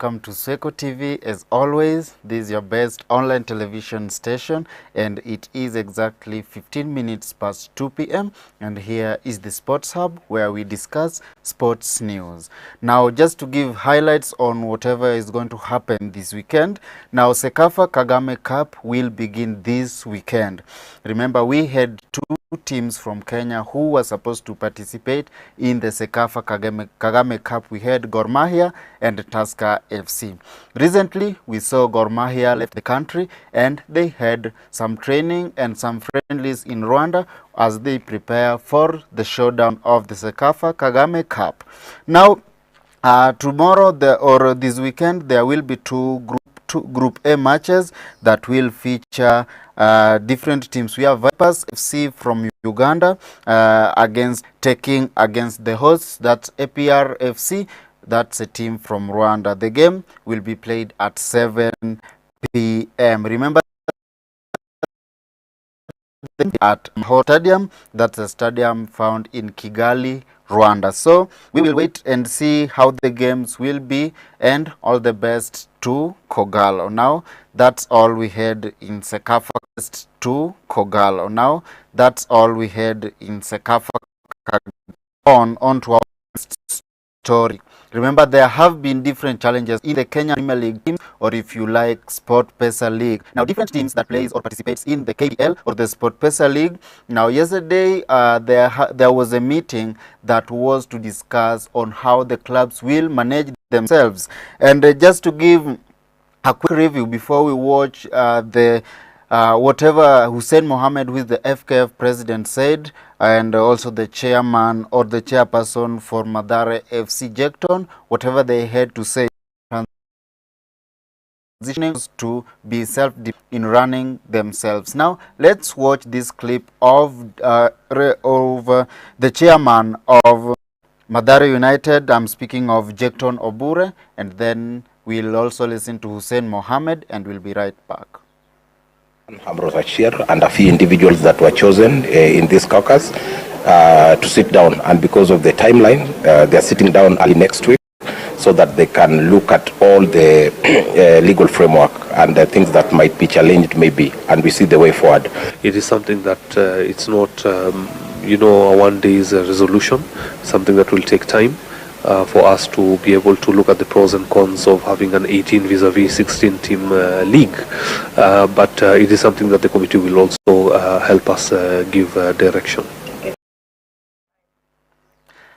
welcome to Swechotv. As always, this is your best online television station, and it is exactly 15 minutes past 2 p.m. and here is the Sports Hub, where we discuss sports news. Now, just to give highlights on whatever is going to happen this weekend. Now, Sekafa Kagame Cup will begin this weekend. Remember, we had two teams from Kenya who were supposed to participate in the Sekafa Kagame Cup. We had Gor Mahia and Tusker FC. Recently, we saw Gor Mahia left the country and they had some training and some friendlies in Rwanda as they prepare for the showdown of the Sekafa Kagame Cup. Now, tomorrow or this weekend, there will be two Group A matches that will feature different teams. We have Vipers FC from Uganda taking against the hosts, that's APR FC. That's a team from Rwanda. The game will be played at 7 p.m. Remember, at Mahoro Stadium, that's a stadium found in Kigali, Rwanda. So we will wait and see how the games will be, and all the best to Kogalo. Now, that's all we had in Sekafa to Kogalo. Now, that's all we had in Sekafa. On to our story. Remember, there have been different challenges in the Kenya Premier League team, or if you like, Sport Pesa League. Now, different teams that plays or participates in the KPL or the Sport Pesa League. Now, yesterday, there was a meeting that was to discuss on how the clubs will manage themselves. And just to give a quick review before we watch whatever Hussein Mohammed, who is the FKF president, said, and also the chairman or the chairperson for Mathare FC Jecton, whatever they had to say, transitioning to be self-dependent in running themselves. Now, let's watch this clip of the chairman of Mathare United. I'm speaking of Jecton Obure, and then we'll also listen to Hussein Mohammed, and we'll be right back. And a few individuals that were chosen in this caucus to sit down, and because of the timeline, they're sitting down early next week so that they can look at all the legal framework and the things that might be challenged maybe, and we see the way forward. It is something that it's not a one day's resolution, something that will take time for us to be able to look at the pros and cons of having an 18 vis-a-vis 16 team league, but it is something that the committee will also help us give direction.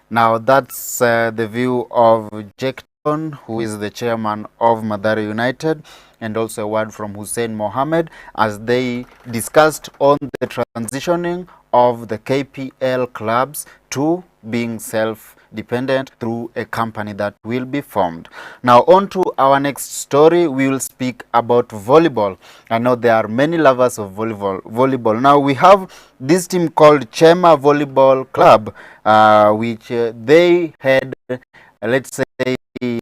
Now, that's the view of Jecton, who is the chairman of Mathare United, and also a word from Hussein Mohammed as they discussed on the transitioning of the KPL clubs to being self-dependent through a company that will be formed. Now, on to our next story. We will speak about volleyball. I know there are many lovers of volleyball. Now, we have this team called Chema Volleyball Club, which they had, let's say,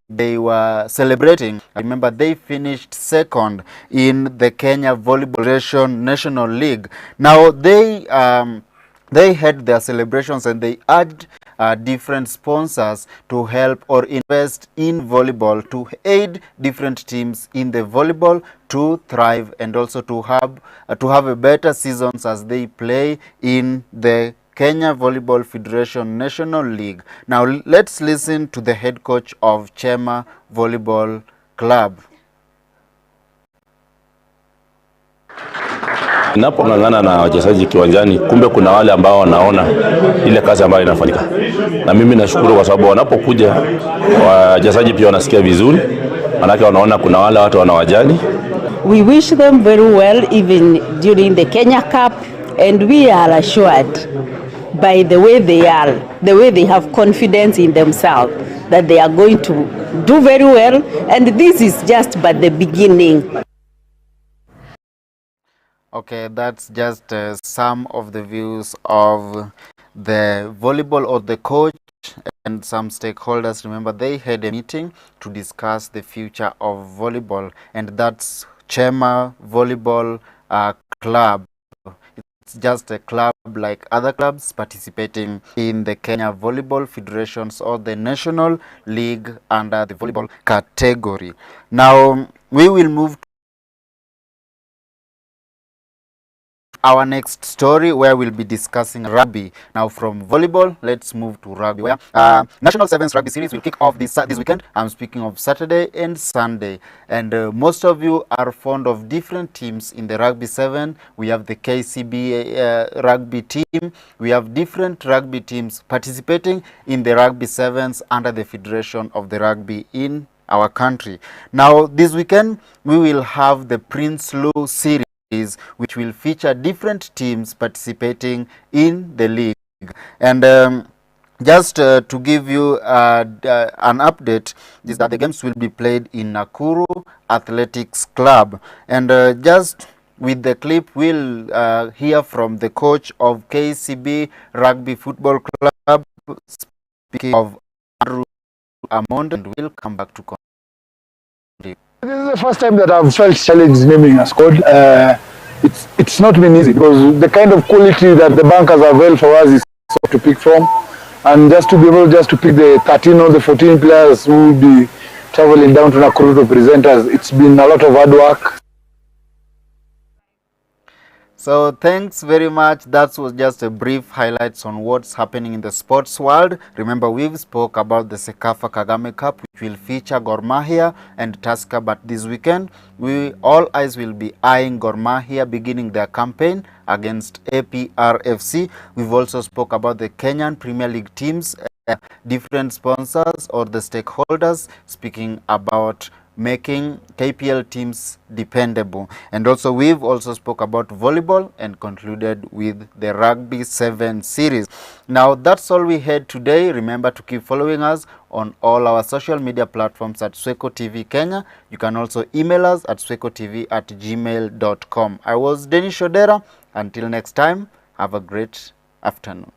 they were celebrating. I remember they finished second in the Kenya Volleyball Federation National League. Now, they had their celebrations and they urged different sponsors to help or invest in volleyball to aid different teams in the volleyball to thrive and also to have a better seasons as they play in the Kenya Volleyball Federation National League. Now, let's listen to the head coach of Chema Volleyball Club. Ninapong'ang'ana na wachezaji kiwanjani, kumbe kuna wale ambao wanaona ile kazi ambayo inafanyika. Na mimi nashukuru kwa sababu wanapokuja wachezaji pia wanasikia vizuri, manake wanaona kuna wale watu wanawajali. We wish them very well even during the Kenya Cup, and we are assured by the way they have confidence in themselves that they are going to do very well, and this is just but the beginning. Okay, that's just some of the views of the volleyball or the coach and some stakeholders. Remember, they had a meeting to discuss the future of volleyball, and that's Chema Volleyball Club. It's just a club like other clubs participating in the Kenya Volleyball Federations or the National League under the volleyball category. Now, we will move our next story, where we'll be discussing rugby. Now, from volleyball, let's move to rugby, where National Sevens Rugby Series will kick off this weekend. I'm speaking of Saturday and Sunday. And most of you are fond of different teams in the Rugby 7. We have the KCB rugby team. We have different rugby teams participating in the Rugby 7s under the Federation of the Rugby in our country. Now, this weekend, we will have the Prince Lou Series, which will feature different teams participating in the league. And just to give you an update, is that the games will be played in Nakuru Athletics Club. And just with the clip, we'll hear from the coach of KCB Rugby Football Club, speaking of Andrew Amond, and we'll come back to continue. This is the first time that I've felt challenged naming a squad. It's not been easy, because the kind of quality that the bankers have held for us is so to pick from, and just to be able to pick the 13 or the 14 players who will be traveling down to Nakuru to present us, it's been a lot of hard work. So thanks very much. That was just a brief highlights on what's happening in the sports world. Remember, we've spoke about the Sekafa Kagame Cup, which will feature Gor Mahia and Tusker, but this weekend all eyes will be eyeing Gor Mahia beginning their campaign against APRFC. We've also spoke about the Kenyan Premier League teams, different sponsors or the stakeholders speaking about making KPL teams dependable. And also we've also spoke about volleyball and concluded with the Rugby 7 series. Now, that's all we had today. Remember to keep following us on all our social media platforms at Swechotv Kenya. You can also email us at swechotv@gmail.com. I was Denish Odera. Until next time, have a great afternoon.